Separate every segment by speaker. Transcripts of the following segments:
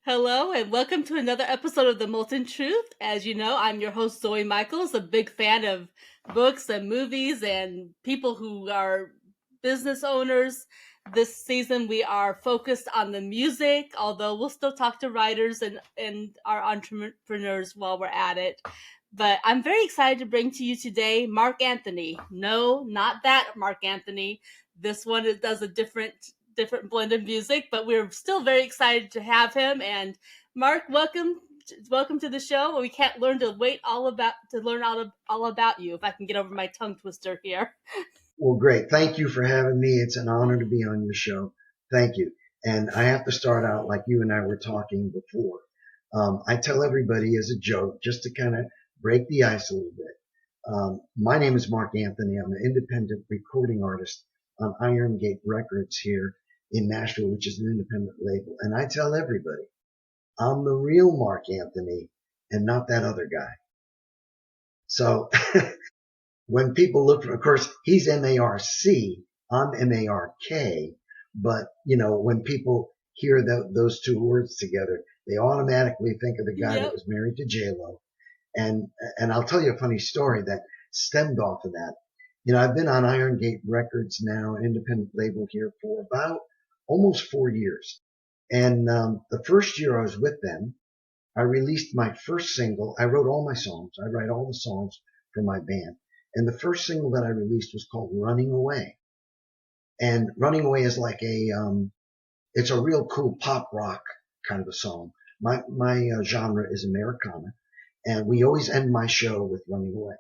Speaker 1: Hello, and welcome to another episode of The Molten Truth. As you know, I'm your host, Zoe Michaels, a big fan of books and movies and people who are business owners. This season, we are focused on the music, although we'll still talk to writers and our entrepreneurs while we're at it. But I'm very excited to bring to you today Mark Anthony. No, not that Mark Anthony. This one does a different blend of music, but we're still very excited to have him. And Mark, welcome to the show. We can't learn to wait to learn all about you. If I can get over my tongue twister here.
Speaker 2: Well, great. Thank you for having me. It's an honor to be on your show. Thank you. And I have to start out like you and I were talking before. I tell everybody as a joke, just to kind of break the ice a little bit. My name is Mark Anthony. I'm an independent recording artist on Iron Gate Records here in Nashville, which is an independent label. And I tell everybody, I'm the real Mark Anthony and not that other guy. So when people look for, of course, he's M-A-R-C, I'm M-A-R-K, but when people hear those two words together, they automatically think of the guy that
Speaker 1: Yep.
Speaker 2: was married to J.Lo. And I'll tell you a funny story that stemmed off of that. I've been on Iron Gate Records now, an independent label here for about almost 4 years. And the first year I was with them, I released my first single. I wrote all my songs. I write all the songs for my band. And the first single that I released was called Running Away. And Running Away is like it's a real cool pop rock kind of a song. My genre is Americana. And we always end my show with Running Away.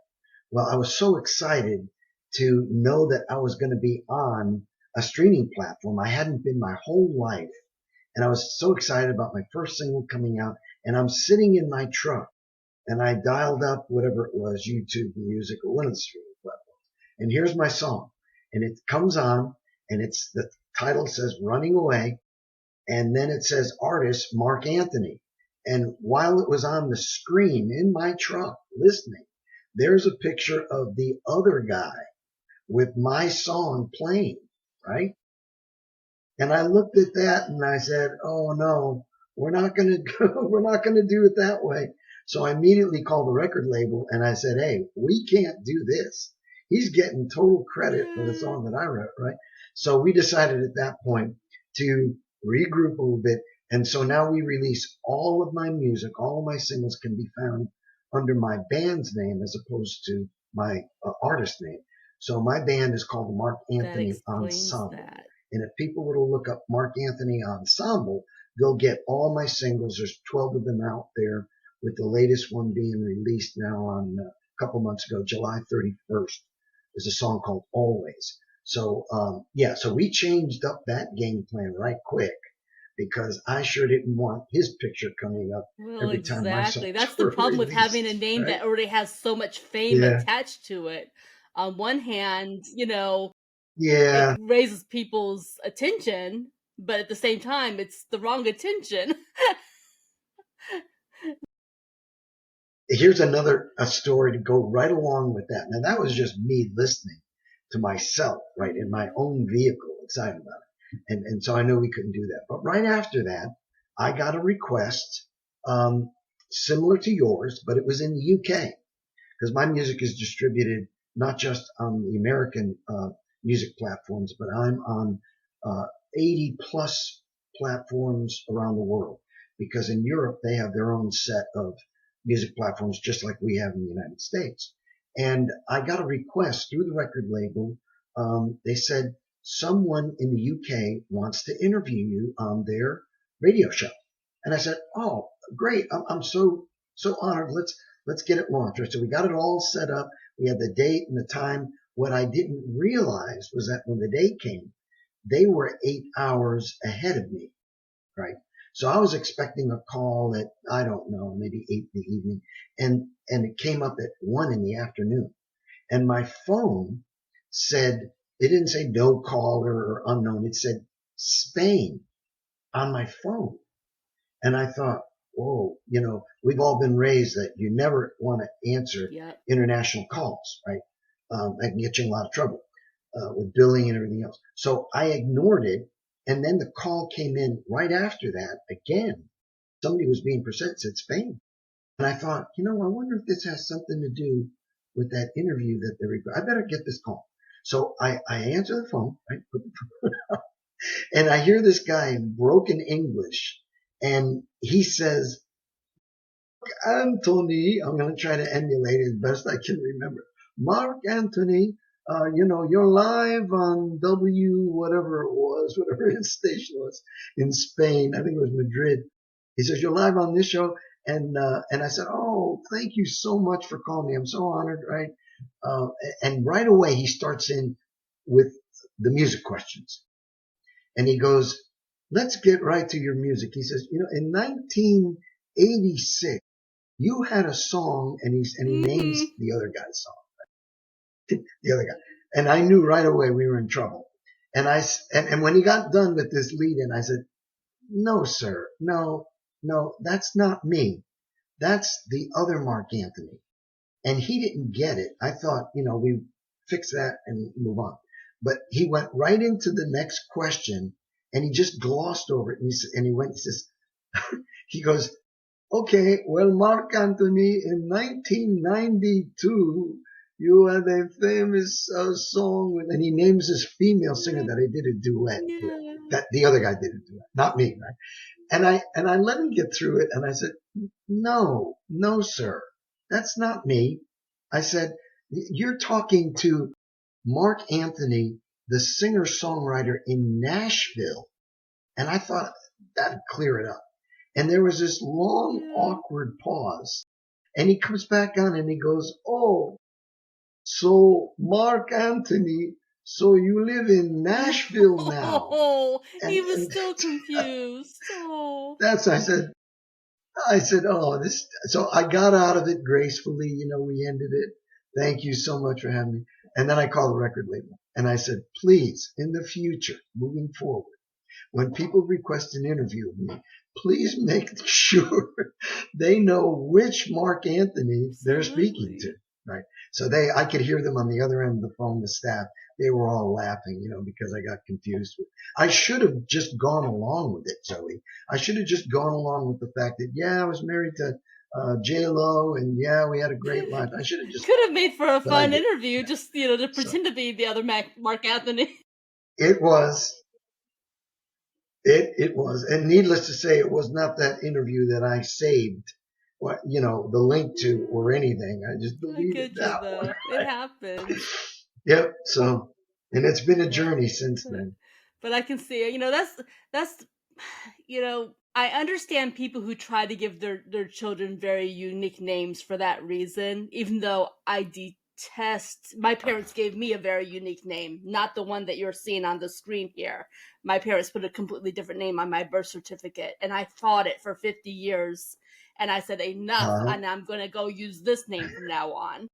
Speaker 2: Well, I was so excited to know that I was going to be on a streaming platform. I hadn't been my whole life. And I was so excited about my first single coming out. And I'm sitting in my truck and I dialed up whatever it was, YouTube Music or one of the streaming platforms. And here's my song. And it comes on and the title says Running Away. And then it says artist Mark Anthony. And while it was on the screen in my truck listening, there's a picture of the other guy with my song playing, right? And I looked at that and I said, oh no, we're not going to do it that way. So I immediately called the record label and I said, hey, we can't do this. He's getting total credit for the song that I wrote, right? So we decided at that point to regroup a little bit. And so now we release all of my music, all of my singles can be found under my band's name as opposed to my artist name. So my band is called the Mark
Speaker 1: That
Speaker 2: Anthony
Speaker 1: explains
Speaker 2: Ensemble.
Speaker 1: that.
Speaker 2: And if people were to look up Mark Anthony Ensemble, they'll get all my singles. There's 12 of them out there, with the latest one being released now on a couple months ago, July 31st, is a song called Always. So, so we changed up that game plan right quick because I sure didn't want his picture coming up
Speaker 1: Well,
Speaker 2: every time my
Speaker 1: exactly.
Speaker 2: songs
Speaker 1: That's the
Speaker 2: were
Speaker 1: problem with having a
Speaker 2: released,
Speaker 1: name
Speaker 2: right?
Speaker 1: that already has so much fame
Speaker 2: Yeah.
Speaker 1: attached to it. On one hand, it
Speaker 2: Yeah.
Speaker 1: raises people's attention, but at the same time, it's the wrong attention.
Speaker 2: Here's a story to go right along with that. Now that was just me listening to myself, right, in my own vehicle, excited about it. And so I knew we couldn't do that. But right after that, I got a request, similar to yours, but it was in the UK because my music is distributed not just on the American, music platforms, but I'm on, 80 plus platforms around the world because in Europe, they have their own set of music platforms, just like we have in the United States. And I got a request through the record label. They said someone in the UK wants to interview you on their radio show. And I said, oh, great. I'm so honored. Let's get it launched. So we got it all set up. We had the date and the time. What I didn't realize was that when the date came, they were 8 hours ahead of me, right? So I was expecting a call at, I don't know, maybe 8 in the evening. And it came up at 1 in the afternoon. And my phone said, it didn't say no caller or unknown. It said Spain on my phone. And I thought, whoa, we've all been raised that you never want to answer
Speaker 1: Yep.
Speaker 2: international calls, right? That can get you in a lot of trouble with billing and everything else. So I ignored it. And then the call came in right after that again somebody was being presented, said Spain. And I thought, I wonder if this has something to do with that interview that I better get this call. So I answer the phone, right? And I hear this guy in broken English, and he says, Anthony, I'm going to try to emulate it as best I can remember. Mark Anthony, you're live on whatever it was, whatever his station was in Spain. I think it was Madrid. He says, you're live on this show. And I said, oh, thank you so much for calling me. I'm so honored, right? Uh, and right away he starts in with the music questions. And he goes, let's get right to your music. He says, in 1986, you had a song, and he names
Speaker 1: Mm-hmm.
Speaker 2: the other guy's song, the other guy. And I knew right away we were in trouble. And when he got done with this lead in, I said, no, sir, no, that's not me. That's the other Mark Anthony. And he didn't get it. I thought, we fix that and move on. But he went right into the next question, and he just glossed over it. He says, he goes, okay, well, Mark Anthony, in 1992, you had a famous song with, and he names this female singer that I did a duet with.
Speaker 1: Yeah.
Speaker 2: That the other guy did a duet, not me, right? And I let him get through it, and I said, no, sir, that's not me. I said, you're talking to Mark Anthony, the singer-songwriter in Nashville. And I thought that'd clear it up. And there was this long,
Speaker 1: Yeah.
Speaker 2: awkward pause. And he comes back on and he goes, oh, so Mark Anthony, so you live in Nashville now.
Speaker 1: Oh, he was
Speaker 2: And
Speaker 1: still confused. Oh.
Speaker 2: that's, I said, oh, this, so I got out of it gracefully. We ended it. Thank you so much for having me. And then I called the record label and I said, please, in the future, moving forward, when people request an interview of me, please make sure they know which Mark Anthony they're speaking to,
Speaker 1: Absolutely.
Speaker 2: right? So I could hear them on the other end of the phone, the staff. They were all laughing, because I got confused. I should have just gone along with it, Zoe. I should have just gone along with the fact that, yeah, I was married to J.Lo, and yeah, we had a great life. I should have just
Speaker 1: Could
Speaker 2: left,
Speaker 1: have made for a
Speaker 2: but I
Speaker 1: fun
Speaker 2: didn't.
Speaker 1: interview, just to
Speaker 2: So
Speaker 1: pretend to be the other Mark Anthony.
Speaker 2: it was. It was, and needless to say, it was not that interview that I saved, the link to or
Speaker 1: Yeah,
Speaker 2: anything. I just
Speaker 1: I
Speaker 2: deleted
Speaker 1: get you
Speaker 2: that one.
Speaker 1: though. It happens.
Speaker 2: Yep. So, and it's been a
Speaker 1: But
Speaker 2: journey since
Speaker 1: but
Speaker 2: then.
Speaker 1: but I can see it. That's I understand people who try to give their children very unique names for that reason, even though I detest my parents gave me a very unique name, not the one that you're seeing on the screen here. My parents put a completely different name on my birth certificate, and I fought it for 50 years. And I said, enough,
Speaker 2: Uh,
Speaker 1: and I'm going to go use this name from now on.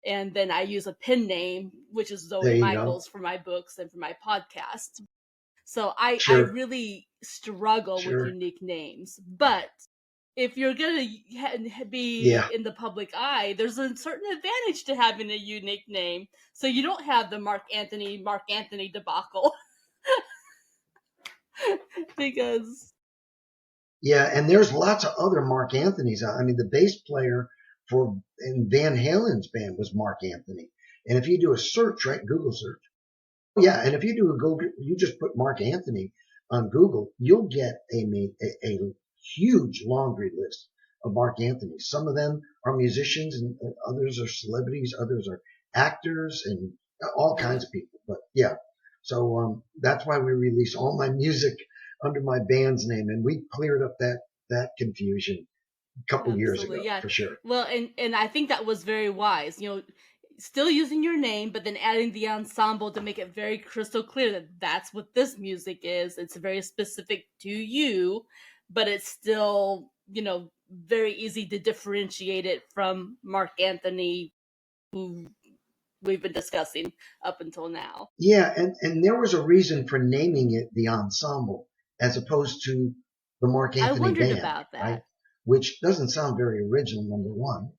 Speaker 1: And then I use a pen name, which is
Speaker 2: there
Speaker 1: Zoe
Speaker 2: you go.
Speaker 1: Michaels, for my books and for my podcast. So I
Speaker 2: Sure,
Speaker 1: really struggle with
Speaker 2: sure.
Speaker 1: unique names. But if you're gonna be
Speaker 2: Yeah,
Speaker 1: in the public eye, there's a certain advantage to having a unique name, so you don't have the Mark Anthony debacle. Because
Speaker 2: yeah. And there's lots of other Mark Anthony's. I mean, the bass player in Van Halen's band was Mark Anthony. And if you do a search, right, Google search. Yeah, and if you do a Google, you just put Mark Anthony on Google, you'll get a huge laundry list of Mark Anthony. Some of them are musicians, and others are celebrities, others are actors, and all kinds
Speaker 1: yeah,
Speaker 2: of people. But yeah, so that's why we release all my music under my band's name, and we cleared up that confusion a couple years
Speaker 1: absolutely,
Speaker 2: ago
Speaker 1: yeah.
Speaker 2: for sure.
Speaker 1: Well, and I think that was very wise. Still using your name, but then adding the ensemble to make it very crystal clear that that's what this music is. It's very specific to you, but it's still, very easy to differentiate it from Mark Anthony, who we've been discussing up until now.
Speaker 2: Yeah, and there was a reason for naming it the ensemble as opposed to the Mark
Speaker 1: I
Speaker 2: Anthony
Speaker 1: wondered
Speaker 2: Band,
Speaker 1: about
Speaker 2: right?
Speaker 1: that.
Speaker 2: Which doesn't sound very original, number one.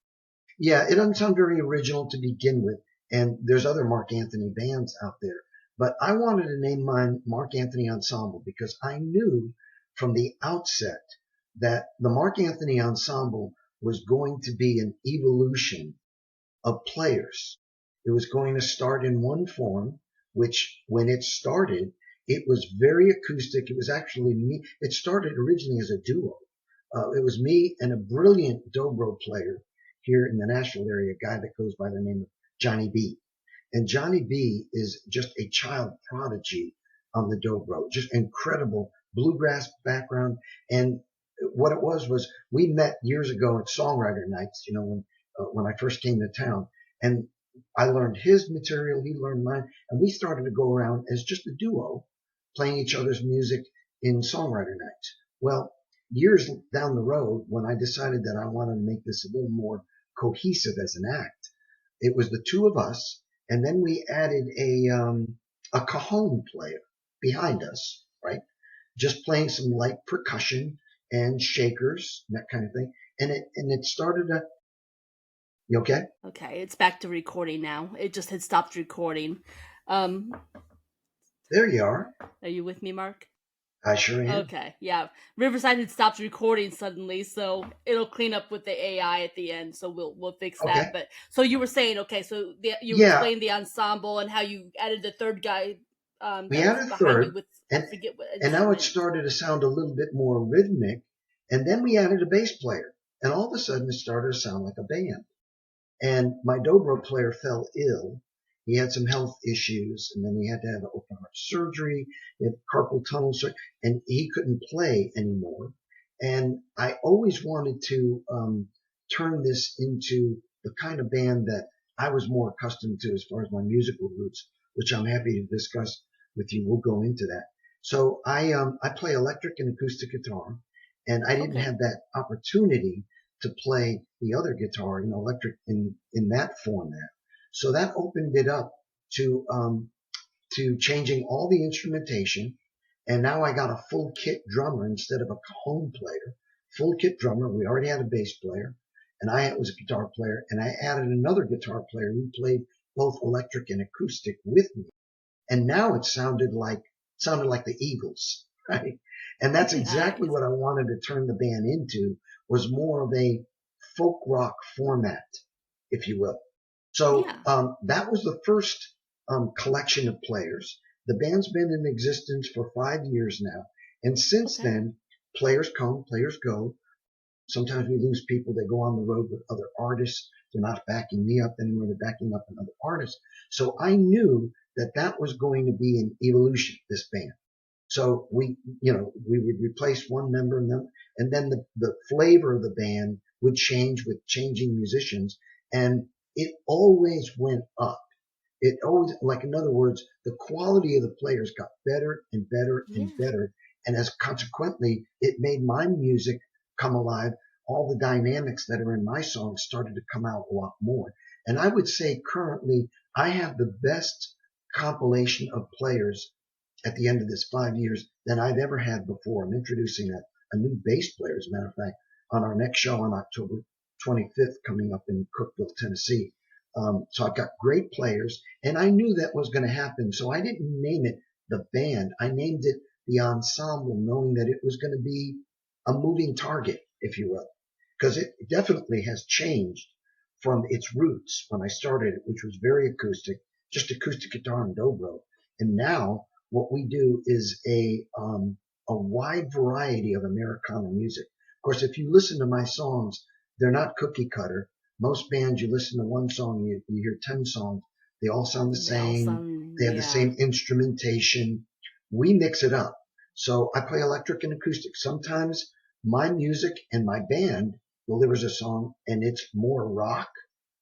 Speaker 2: Yeah, it doesn't sound very original to begin with. And there's other Mark Anthony bands out there. But I wanted to name mine Mark Anthony Ensemble because I knew from the outset that the Mark Anthony Ensemble was going to be an evolution of players. It was going to start in one form, which when it started, it was very acoustic. It was actually me. It started originally as a duo. It was me and a brilliant dobro player here in the Nashville area, a guy that goes by the name of Johnny B. And Johnny B is just a child prodigy on the dobro, just incredible bluegrass background. And what it was we met years ago at songwriter nights, when I first came to town, and I learned his material, he learned mine, and we started to go around as just a duo, playing each other's music in songwriter nights. Well, years down the road, when I decided that I wanted to make this a little more cohesive as an act, it was the two of us, and then we added a cajon player behind us, right? Just playing some light percussion and shakers, that kind of thing. And it started to, you okay?
Speaker 1: Okay, it's back to recording now. It just had stopped recording. Um,
Speaker 2: There you are.
Speaker 1: are you with me, Mark?
Speaker 2: I sure am.
Speaker 1: Okay, yeah. Riverside had stopped recording suddenly, so it'll clean up with the AI at the end. So we'll fix that.
Speaker 2: Okay.
Speaker 1: But so you were saying, okay, so you were
Speaker 2: Yeah,
Speaker 1: explaining the ensemble and how you added the third guy
Speaker 2: we
Speaker 1: that
Speaker 2: had
Speaker 1: was
Speaker 2: a
Speaker 1: behind you
Speaker 2: third,
Speaker 1: with I
Speaker 2: and
Speaker 1: forget what
Speaker 2: and now it
Speaker 1: instrument.
Speaker 2: started to sound a little bit more rhythmic, and then we added a bass player, and all of a sudden it started to sound like a band. And my dobro player fell ill. He had some health issues, and then he had to have open heart surgery, he had carpal tunnel surgery, and he couldn't play anymore. And I always wanted to turn this into the kind of band that I was more accustomed to as far as my musical roots, which I'm happy to discuss with you. We'll go into that. So I play electric and acoustic guitar, and I didn't
Speaker 1: Okay.
Speaker 2: have that opportunity to play the other guitar, electric in that format. So that opened it up to changing all the instrumentation. And now I got a full kit drummer instead of a cajon player. Full kit drummer. We already had a bass player, and I was a guitar player, and I added another guitar player who played both electric and acoustic with me. And now it sounded like the Eagles, right? And that's exactly
Speaker 1: Nice.
Speaker 2: what I wanted to turn the band into, was more of a folk rock format, if you will. So
Speaker 1: Yeah.
Speaker 2: that was the first collection of players. The band's been in existence for 5 years now, and since
Speaker 1: Okay.
Speaker 2: then, players come, players go. Sometimes we lose people that go on the road with other artists. They're not backing me up anymore. They're backing up another artist. So I knew that that was going to be an evolution, this band. So we would replace one member and then the flavor of the band would change with changing musicians. And it always went up. It always, like, in other words, the quality of the players got better and better and
Speaker 1: Yeah.
Speaker 2: better. And as consequently, it made my music come alive. All the dynamics that are in my songs started to come out a lot more. And I would say currently I have the best compilation of players at the end of this 5 years than I've ever had before. I'm introducing a new bass player, as a matter of fact, on our next show on October 25th coming up in Cookeville, Tennessee. So I've got great players, and I knew that was going to happen. So I didn't name it the band. I named it the ensemble, knowing that it was going to be a moving target, if you will, because it definitely has changed from its roots when I started it, which was very acoustic, just acoustic guitar and dobro. And now what we do is a wide variety of Americana music. Of course, if you listen to my songs, they're not cookie cutter. Most bands, you listen to one song, you hear 10 songs. They all sound the
Speaker 1: They all
Speaker 2: same.
Speaker 1: sound
Speaker 2: They have the
Speaker 1: yeah.
Speaker 2: same instrumentation. We mix it up. So I play electric and acoustic. Sometimes my music and my band delivers a song and it's more rock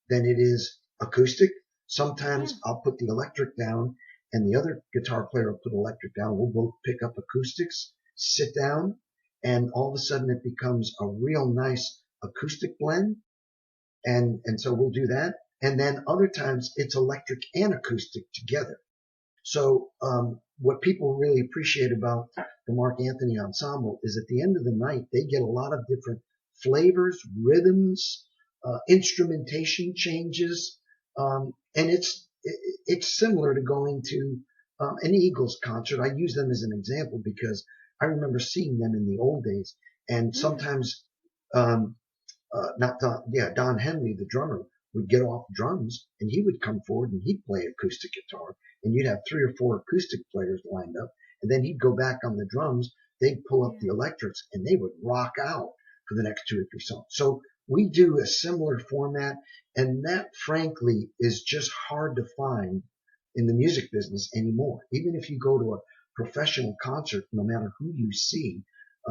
Speaker 2: than it is acoustic.
Speaker 1: Yeah.
Speaker 2: Sometimes I'll put the electric down and the other guitar player will put electric down. We'll both pick up acoustics, sit down, and all of a sudden it becomes a real nice acoustic blend. And so we'll do that. And then other times it's electric and acoustic together. So what people really appreciate about the Mark Anthony Ensemble is at the end of the night, they get a lot of different flavors, rhythms, instrumentation changes. And it's similar to going to an Eagles concert. I use them as an example because I remember seeing them in the old days. And
Speaker 1: Yeah.
Speaker 2: sometimes, um, not Don, yeah, Don Henley, the drummer, would get off drums and he would come forward and he'd play acoustic guitar, and you'd have three or four acoustic players lined up, and then he'd go back on the drums. They'd pull up
Speaker 1: Yeah.
Speaker 2: the electrics and they would rock out for the next two or three songs. So we do a similar format, and that frankly is just hard to find in the music business anymore. Even if you go to a professional concert, no matter who you see,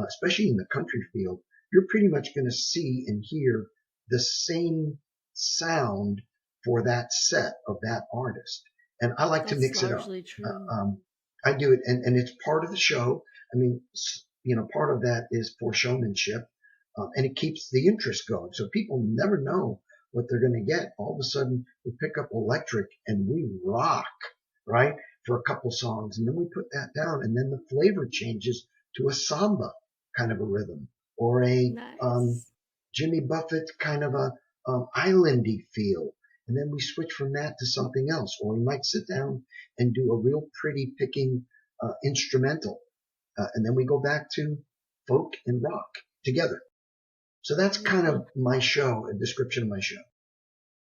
Speaker 2: especially in the country field, you're pretty much going to see and hear the same sound for that set of that artist. And I like to
Speaker 1: That's
Speaker 2: mix it up.
Speaker 1: largely true.
Speaker 2: I do it, and it's part of the show. I mean, part of that is for showmanship, and it keeps the interest going. So people never know what they're going to get. All of a sudden, we pick up electric and we rock, right, for a couple songs, and then we put that down, and then the flavor changes to a samba kind of a rhythm, or a
Speaker 1: Nice.
Speaker 2: Jimmy Buffett kind of a islandy feel. And then we switch from that to something else, or we might sit down and do a real pretty picking instrumental, and then we go back to folk and rock together. So that's
Speaker 1: Very
Speaker 2: kind
Speaker 1: cool.
Speaker 2: of my show, a description of my show.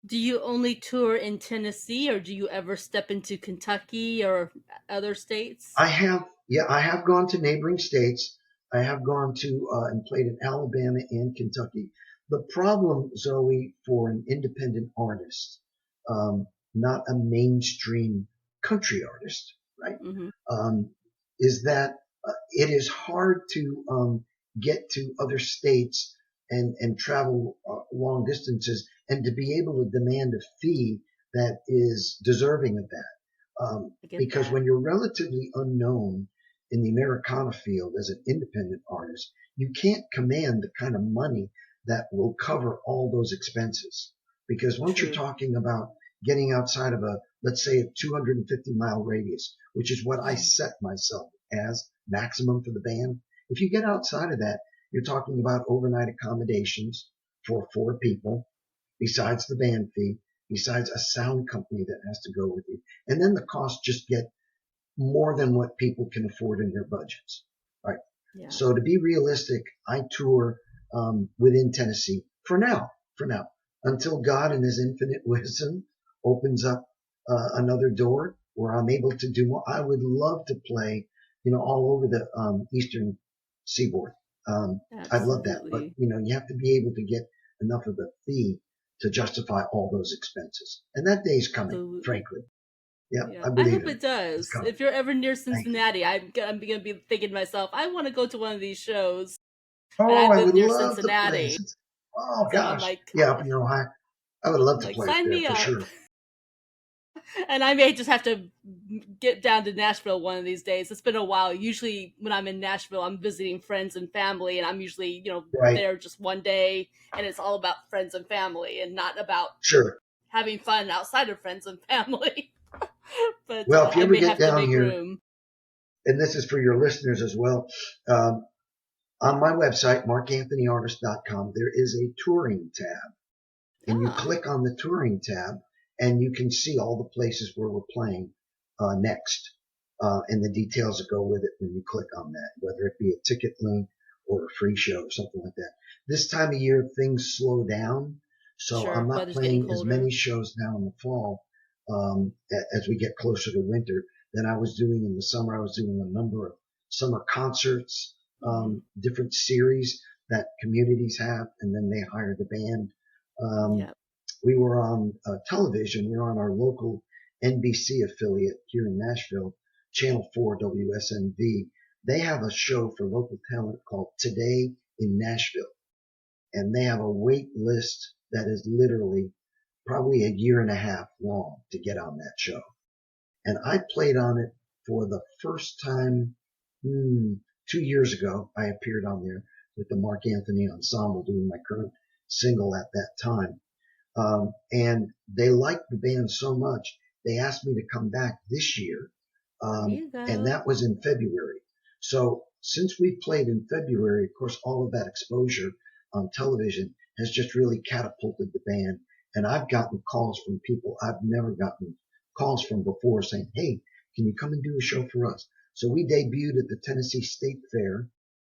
Speaker 1: Do you only tour in Tennessee, or do you ever step into Kentucky or other states?
Speaker 2: I have gone to neighboring states. I have gone to and played in Alabama and Kentucky. The problem, Zoe, for an independent artist, not a mainstream country artist, right,
Speaker 1: Hmm.
Speaker 2: um, is that it is hard to get to other states and travel long distances, and to be able to demand a fee that is deserving of that.
Speaker 1: I get
Speaker 2: Because
Speaker 1: that.
Speaker 2: when you're relatively unknown in the Americana field as an independent artist, you can't command the kind of money that will cover all those expenses. Because once you're
Speaker 1: True.
Speaker 2: talking about getting outside of let's say, a 250-mile radius, which is what I
Speaker 1: Mhm.
Speaker 2: set myself as maximum for the band. If you get outside of that, you're talking about overnight accommodations for four people, besides the band fee, besides a sound company that has to go with you. And then the costs just get more than what people can afford in their budgets. Right.
Speaker 1: Yeah.
Speaker 2: So to be realistic, I tour within Tennessee for now, until God in his infinite wisdom opens up another door where I'm able to do more. I would love to play, all over the Eastern seaboard. I'd love that. But,
Speaker 1: Absolutely.
Speaker 2: you have to be able to get enough of a fee to justify all those expenses. And that day's coming,
Speaker 1: Absolutely.
Speaker 2: frankly. Yeah,
Speaker 1: Yeah.
Speaker 2: I
Speaker 1: I
Speaker 2: believe
Speaker 1: hope
Speaker 2: in it.
Speaker 1: it
Speaker 2: It's
Speaker 1: does.
Speaker 2: coming.
Speaker 1: If you're ever near
Speaker 2: Thank you.
Speaker 1: Cincinnati, I'm gonna be thinking to myself, I want to go to one of these shows. And I
Speaker 2: Oh, I
Speaker 1: live
Speaker 2: would
Speaker 1: near
Speaker 2: love to play.
Speaker 1: Cincinnati,
Speaker 2: Oh
Speaker 1: so
Speaker 2: gosh, yeah, up in Ohio, I would love
Speaker 1: I'm
Speaker 2: to
Speaker 1: like,
Speaker 2: play up
Speaker 1: sign
Speaker 2: there
Speaker 1: me
Speaker 2: for
Speaker 1: up.
Speaker 2: sure.
Speaker 1: And I may just have to get down to Nashville one of these days. It's been a while. Usually, when I'm in Nashville, I'm visiting friends and family, and I'm usually,
Speaker 2: Right,
Speaker 1: there just one day, and it's all about friends and family, and not about
Speaker 2: sure.
Speaker 1: having fun outside of friends and family. But
Speaker 2: Well, if you
Speaker 1: I
Speaker 2: ever
Speaker 1: may
Speaker 2: get
Speaker 1: have to
Speaker 2: down
Speaker 1: make
Speaker 2: here,
Speaker 1: room.
Speaker 2: and this is for your listeners as well, um, on my website, markanthonyartist.com, there is a touring tab, and you
Speaker 1: Ah,
Speaker 2: click on the touring tab, and you can see all the places where we're playing next, and the details that go with it when you click on that, whether it be a ticket link or a free show or something like that. This time of year, things slow down, so I'm
Speaker 1: sure.
Speaker 2: not
Speaker 1: Weather's getting
Speaker 2: playing as many
Speaker 1: colder.
Speaker 2: shows now in the fall, as we get closer to winter, than I was doing in the summer. I was doing a number of summer concerts,
Speaker 1: Hmm.
Speaker 2: different series that communities have, and then they hire the band. Um,
Speaker 1: Yep.
Speaker 2: we were on television. We were on our local NBC affiliate here in Nashville, Channel 4 WSNV. They have a show for local talent called Today in Nashville, and they have a wait list that is literally probably a year and a half long to get on that show. And I played on it for the first time 2 years ago. I appeared on there with the Mark Anthony Ensemble doing my current single at that time. And they liked the band so much, they asked me to come back this year.
Speaker 1: There you
Speaker 2: And
Speaker 1: go.
Speaker 2: that was in February. So since we played in February, of course, all of that exposure on television has just really catapulted the band. And I've gotten calls from people I've never gotten calls from before saying, hey, can you come and do a show for us? So we debuted at the Tennessee State Fair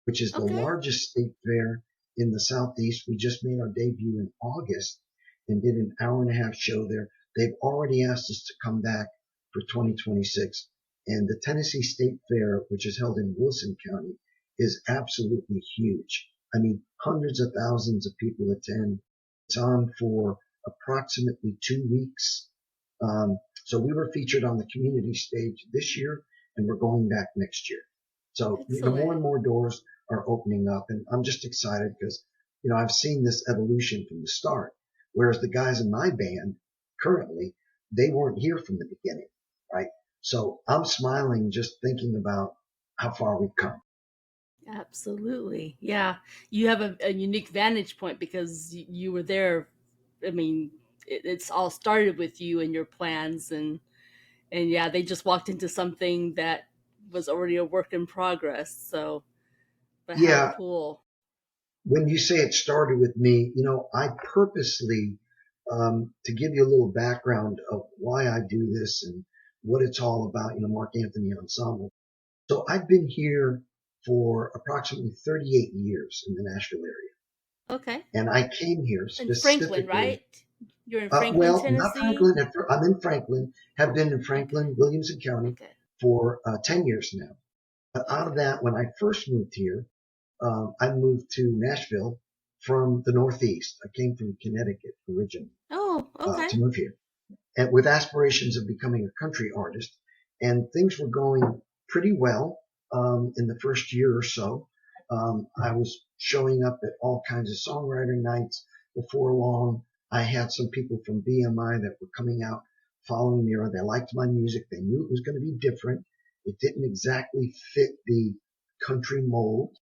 Speaker 2: which is the
Speaker 1: Okay.
Speaker 2: largest state fair in the Southeast. We just made our debut in August and did an hour and a half show there. They've already asked us to come back for 2026. And the Tennessee State Fair, which is held in Wilson County, is absolutely huge. I mean, hundreds of thousands of people attend. It's on for approximately 2 weeks. So we were featured on the community stage this year, and we're going back next year. So, more and
Speaker 1: Excellent.
Speaker 2: more doors are opening up, and I'm just excited because, I've seen this evolution from the start. Whereas the guys in my band currently, they weren't here from the beginning, right? So I'm smiling just thinking about how far we've come.
Speaker 1: Absolutely. Yeah. You have a unique vantage point because you were there. I mean, it's all started with you and your plans, and yeah, they just walked into something that was already a work in progress. So, but how
Speaker 2: Yeah,
Speaker 1: cool.
Speaker 2: when you say it started with me, I purposely, to give you a little background of why I do this and what it's all about, Mark Anthony Ensemble. So I've been here for approximately 38 years in the Nashville area.
Speaker 1: Okay.
Speaker 2: And I came here
Speaker 1: In Franklin,
Speaker 2: specifically,
Speaker 1: right? You're in Franklin,
Speaker 2: well, not
Speaker 1: Tennessee?
Speaker 2: Franklin. I'm in Franklin, have been in
Speaker 1: Okay.
Speaker 2: Franklin, Williamson County
Speaker 1: Okay.
Speaker 2: for 10 years now. But out of
Speaker 1: Okay.
Speaker 2: that, when I first moved here, I moved to Nashville from the Northeast. I came from Connecticut originally
Speaker 1: Oh, okay.
Speaker 2: to move here, and with aspirations of becoming a country artist. And things were going pretty well in the first year or so. I was showing up at all kinds of songwriting nights. Before long, I had some people from BMI that were coming out following me, or they liked my music. They knew it was going to be different. It didn't exactly fit the country mold,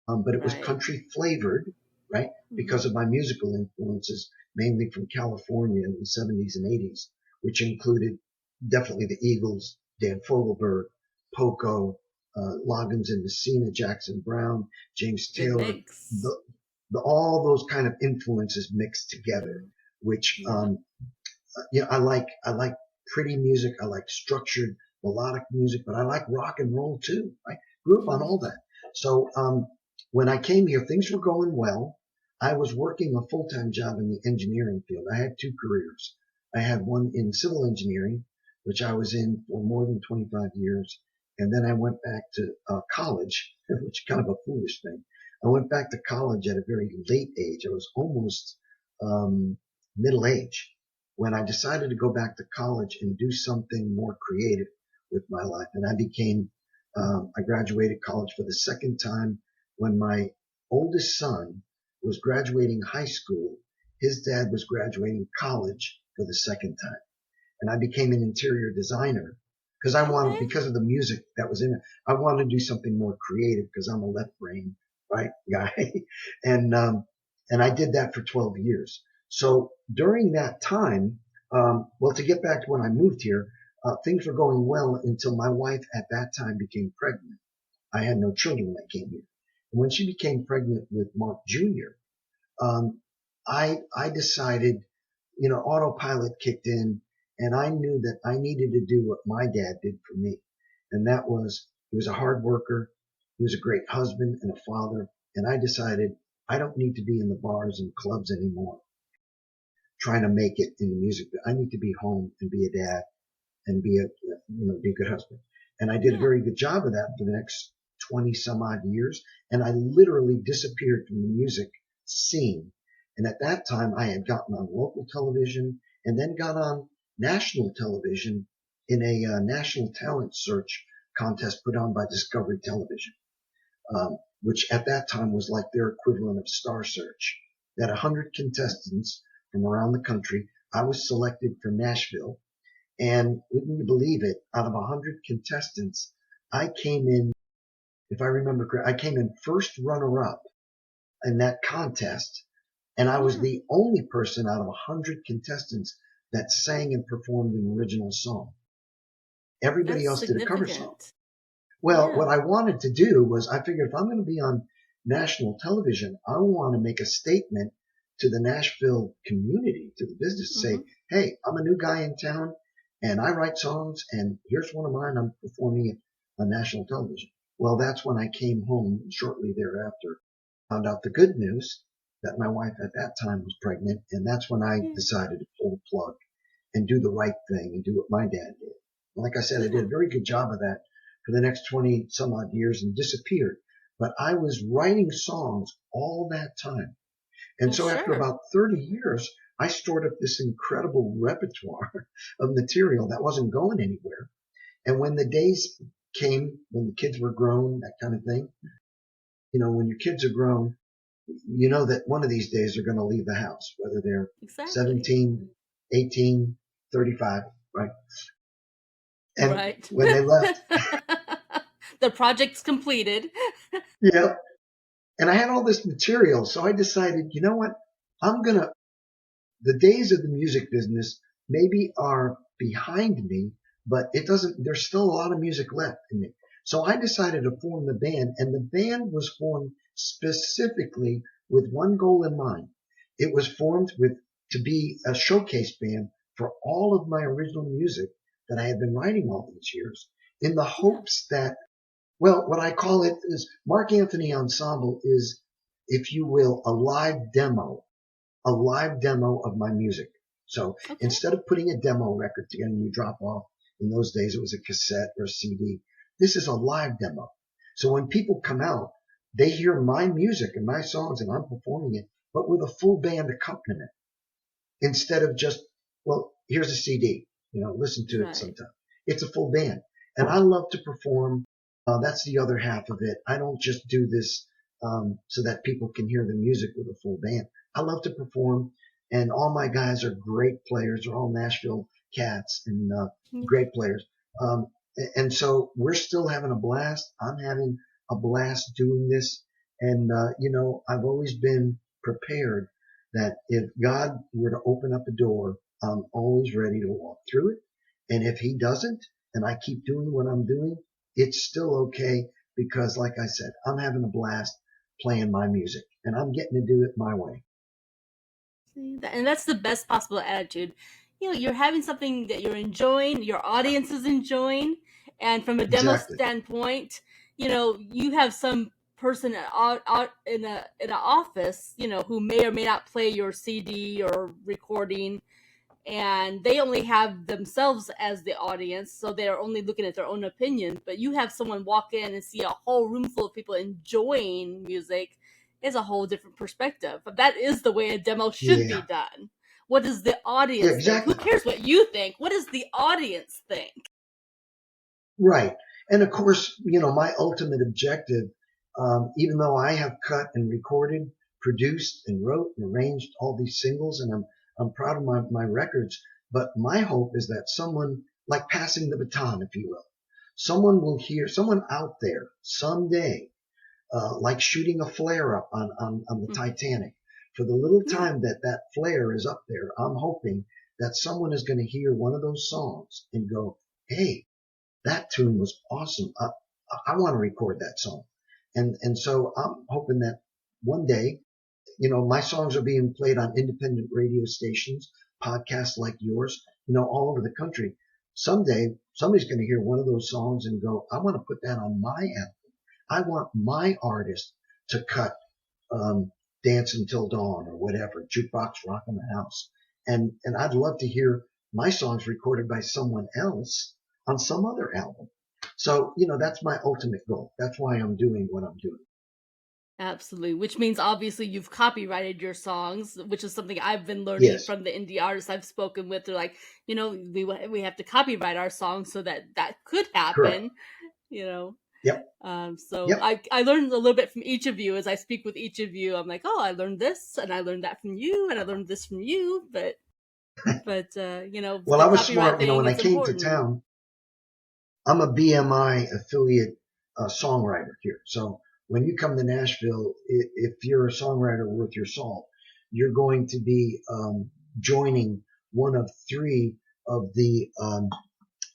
Speaker 2: but it was
Speaker 1: Right.
Speaker 2: country flavored, right?
Speaker 1: Hmm.
Speaker 2: Because of my musical influences, mainly from California in the 70s and 80s, which included definitely the Eagles, Dan Fogelberg, Poco, Loggins and Messina, Jackson Brown, James
Speaker 1: Good
Speaker 2: Taylor,
Speaker 1: mix.
Speaker 2: all those kind of influences mixed together,
Speaker 1: Hmm.
Speaker 2: which
Speaker 1: Yeah.
Speaker 2: I like pretty music. I like structured melodic music, but I like rock and roll too. I grew up on
Speaker 1: Hmm.
Speaker 2: all that. So when I came here, things were going well. I was working a full-time job in the engineering field. I had two careers. I had one in civil engineering, which I was in for more than 25 years. And then I went back to college, which is kind of a foolish thing. I went back to college at a very late age. I was almost middle age when I decided to go back to college and do something more creative with my life. And I graduated college for the second time when my oldest son was graduating high school. His dad was graduating college for the second time. And I became an interior designer because
Speaker 1: Okay.
Speaker 2: because of the music that was in it, I wanted to do something more creative because I'm a left brain, right, guy. and, um, and I did that for 12 years. So during that time, well, to get back to when I moved here, things were going well until my wife at that time became pregnant. I had no children when I came here. And when she became pregnant with Mark Jr., um, I decided, autopilot kicked in, and I knew that I needed to do what my dad did for me, and that was he was a hard worker, he was a great husband and a father, and I decided I don't need to be in the bars and clubs anymore, trying to make it in the music. I need to be home and be a dad and be a good husband. And I did a
Speaker 1: Yeah.
Speaker 2: very good job of that for the next 20 some odd years. And I literally disappeared from the music scene. And at that time, I had gotten on local television and then got on national television in a national talent search contest put on by Discovery Television, which at that time was like their equivalent of Star Search. They had 100 contestants from around the country. I was selected for Nashville, and wouldn't you believe it, out of 100 contestants, I came in, if I remember correctly, I came in first runner up in that contest. And I was
Speaker 1: Yeah.
Speaker 2: the only person out of 100 contestants that sang and performed an original song. Everybody
Speaker 1: That's
Speaker 2: else did a cover song.
Speaker 1: significant.
Speaker 2: Well,
Speaker 1: Yeah.
Speaker 2: what I wanted to do was I figured if I'm going to be on national television, I want to make a statement to the Nashville community, to the business,
Speaker 1: Hmm.
Speaker 2: say, hey, I'm a new guy in town and I write songs and here's one of mine. I'm performing it on national television. Well, that's when I came home shortly thereafter, found out the good news that my wife at that time was pregnant. And that's when I
Speaker 1: Yeah.
Speaker 2: decided to pull the plug and do the right thing and do what my dad did. Like I said, I did
Speaker 1: Yeah.
Speaker 2: a very good job of that for the next 20 some odd years and disappeared. But I was writing songs all that time. And
Speaker 1: Well,
Speaker 2: so after
Speaker 1: sure.
Speaker 2: about 30 years, I stored up this incredible repertoire of material that wasn't going anywhere. And when the days came, when the kids were grown, that kind of thing, when your kids are grown, you know that one of these days they're going to leave the house, whether they're
Speaker 1: Exactly.
Speaker 2: 17, 18, 35, right? And
Speaker 1: Right.
Speaker 2: when they left,
Speaker 1: The project's completed.
Speaker 2: yeah, and I had all this material. So I decided, you know what? I'm going to the days of the music business maybe are behind me, but there's still a lot of music left in me. So I decided to form the band, and the band was formed specifically with one goal in mind. It was formed to be a showcase band for all of my original music that I had been writing all these years in the
Speaker 1: Yeah.
Speaker 2: hopes that, well, what I call it is Mark Anthony Ensemble is, if you will, a live demo of my music. So
Speaker 1: Okay.
Speaker 2: instead of putting a demo record together and you drop off, in those days it was a cassette or a CD. This is a live demo. So when people come out, they hear my music and my songs and I'm performing it, but with a full band accompaniment instead of just, well, here's a CD, listen to it
Speaker 1: Right.
Speaker 2: sometime. It's a full band. And I love to perform. That's the other half of it. I don't just do this so that people can hear the music with a full band. I love to perform, and all my guys are great players. They're all Nashville cats and
Speaker 1: Yeah.
Speaker 2: great players. Um, and so we're still having a blast. I'm having a blast doing this. And, I've always been prepared that if God were to open up a door, I'm always ready to walk through it. And if he doesn't, and I keep doing what I'm doing, it's still okay because, like I said, I'm having a blast playing my music and I'm getting to do it my way.
Speaker 1: And that's the best possible attitude. You're having something that you're enjoying, your audience is enjoying, and from a demo
Speaker 2: Exactly.
Speaker 1: standpoint, you have some person out in an office, who may or may not play your CD or recording, and they only have themselves as the audience, so they're only looking at their own opinions. But you have someone walk in and see a whole room full of people enjoying music, is a whole different perspective. But that is the way a demo should be
Speaker 2: Yeah.
Speaker 1: done. What does the
Speaker 2: Yeah,
Speaker 1: audience think? Who
Speaker 2: exactly.
Speaker 1: cares what you think? What does the audience think?
Speaker 2: Right. And of course, my ultimate objective, even though I have cut and recorded, produced and wrote and arranged all these singles, and I'm proud of my records, but my hope is that someone, like passing the baton, if you will, someone out there someday, like shooting a flare up on the
Speaker 1: Mhm.
Speaker 2: Titanic. For the little
Speaker 1: Yeah.
Speaker 2: time that flare is up there, I'm hoping that someone is going to hear one of those songs and go, hey, that tune was awesome. I want to record that song. And so I'm hoping that one day, my songs are being played on independent radio stations, podcasts like yours, all over the country. Someday somebody's going to hear one of those songs and go, I want to put that on my album. I want my artist to cut Dance Until Dawn or whatever, Jukebox Rock in the House. And I'd love to hear my songs recorded by someone else on some other album. So, that's my ultimate goal. That's why I'm doing what I'm doing.
Speaker 1: Absolutely, which means obviously you've copyrighted your songs, which is something I've been learning
Speaker 2: Yes,
Speaker 1: from the indie artists I've spoken with. They're like, we have to copyright our songs so that that could
Speaker 2: correct.
Speaker 1: happen. You know,
Speaker 2: Yep,
Speaker 1: so
Speaker 2: yep.
Speaker 1: I learned a little bit from each of you as I speak with each of you. I'm like, oh, I learned this, and I learned that from you, and I learned this from you. But
Speaker 2: Well,
Speaker 1: the
Speaker 2: I was
Speaker 1: copyright
Speaker 2: smart.
Speaker 1: thing
Speaker 2: When I
Speaker 1: is
Speaker 2: came to
Speaker 1: important.
Speaker 2: town, I'm a BMI affiliate songwriter here. So when you come to Nashville, if you're a songwriter worth your salt, you're going to be joining one of three of the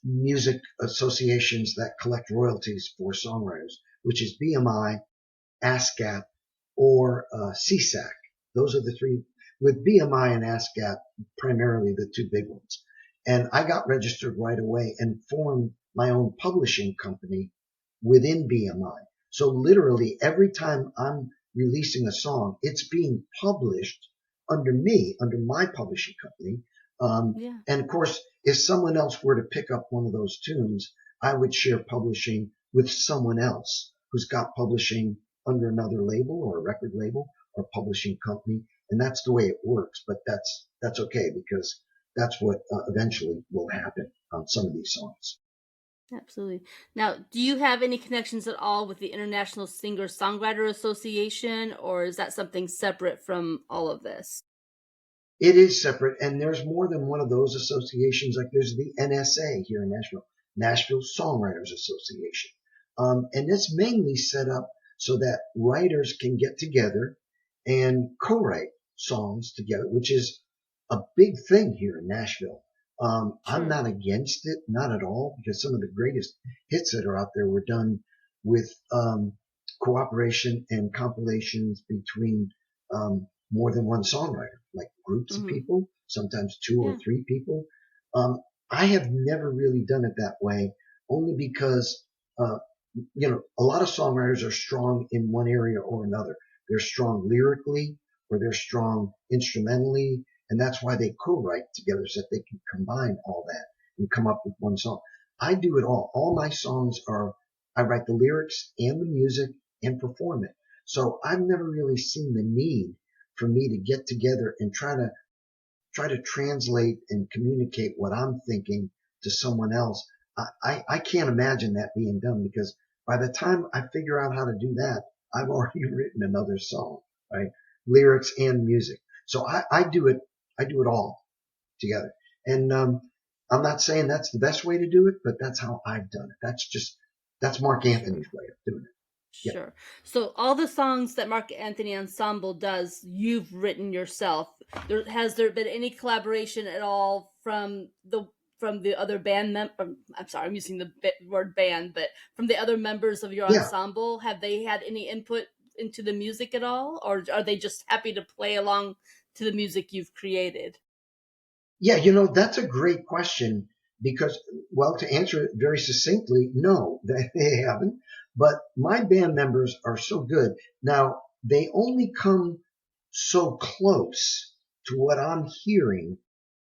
Speaker 2: music associations that collect royalties for songwriters, which is BMI, ASCAP, or CSAC. Those are the three, with BMI and ASCAP primarily the two big ones. And I got registered right away and formed my own publishing company within BMI. So literally every time I'm releasing a song, it's being published under me, under my publishing company.
Speaker 1: Yeah.
Speaker 2: And of course, if someone else were to pick up one of those tunes, I would share publishing with someone else who's got publishing under another label or a record label or publishing company. And that's the way it works. But that's okay because that's what eventually will happen on some of these songs.
Speaker 1: Absolutely. Now, do you have any connections at all with the International Singer-Songwriter Association, or is that something separate from all of this?
Speaker 2: It is separate, and there's more than one of those associations. Like there's the NSA here in Nashville, Nashville Songwriters Association, and it's mainly set up so that writers can get together and co-write songs together, which is a big thing here in Nashville. I'm
Speaker 1: Sure.
Speaker 2: not against it, not at all, because some of the greatest hits that are out there were done with cooperation and compilations between more than one songwriter, like groups of
Speaker 1: Mhm.
Speaker 2: people, sometimes two or
Speaker 1: Yeah.
Speaker 2: three people. Um, I have never really done it that way, only because, uh, a lot of songwriters are strong in one area or another. They're strong lyrically or they're strong instrumentally, and that's why they co-write together so that they can combine all that and come up with one song. I do it all. All my songs I write the lyrics and the music and perform it. So I've never really seen the need for me to get together and try to translate and communicate what I'm thinking to someone else. I can't imagine that being done because by the time I figure out how to do that, I've already written another song, right? Lyrics and music. So I do it all together. And, I'm not saying that's the best way to do it, but that's how I've done it. That's Mark Anthony's
Speaker 1: Sure.
Speaker 2: way of doing it. Yeah.
Speaker 1: Sure. So all the songs that Mark Anthony Ensemble does, you've written yourself. Has there been any collaboration at all from the other I'm sorry, I'm using the word band, but from the other members of your
Speaker 2: Yeah.
Speaker 1: ensemble, have they had any input into the music at all, or are they just happy to play along to the music you've created?
Speaker 2: Yeah, that's a great question because, well, to answer it very succinctly, no, they haven't. But my band members are so good. Now, they only come so close to what I'm hearing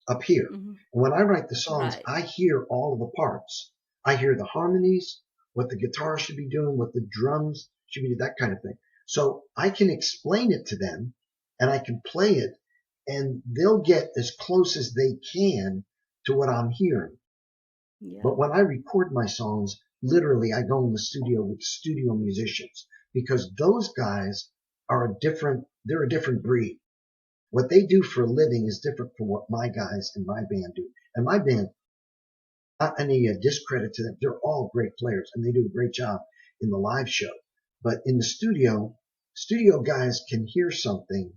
Speaker 2: up here.
Speaker 1: Hmm.
Speaker 2: And when I write the songs,
Speaker 1: Right.
Speaker 2: I hear all of the parts. I hear the harmonies, what the guitar should be doing, what the drums should be, that kind of thing. So I can explain it to them and I can play it and they'll get as close as they can to what I'm hearing.
Speaker 1: Yeah.
Speaker 2: But when I record my songs, literally I go in the studio with studio musicians because those guys they're a different breed. What they do for a living is different from what my guys and my band do. And my band, not any discredit to them, they're all great players and they do a great job in the live show. But in the studio guys can hear something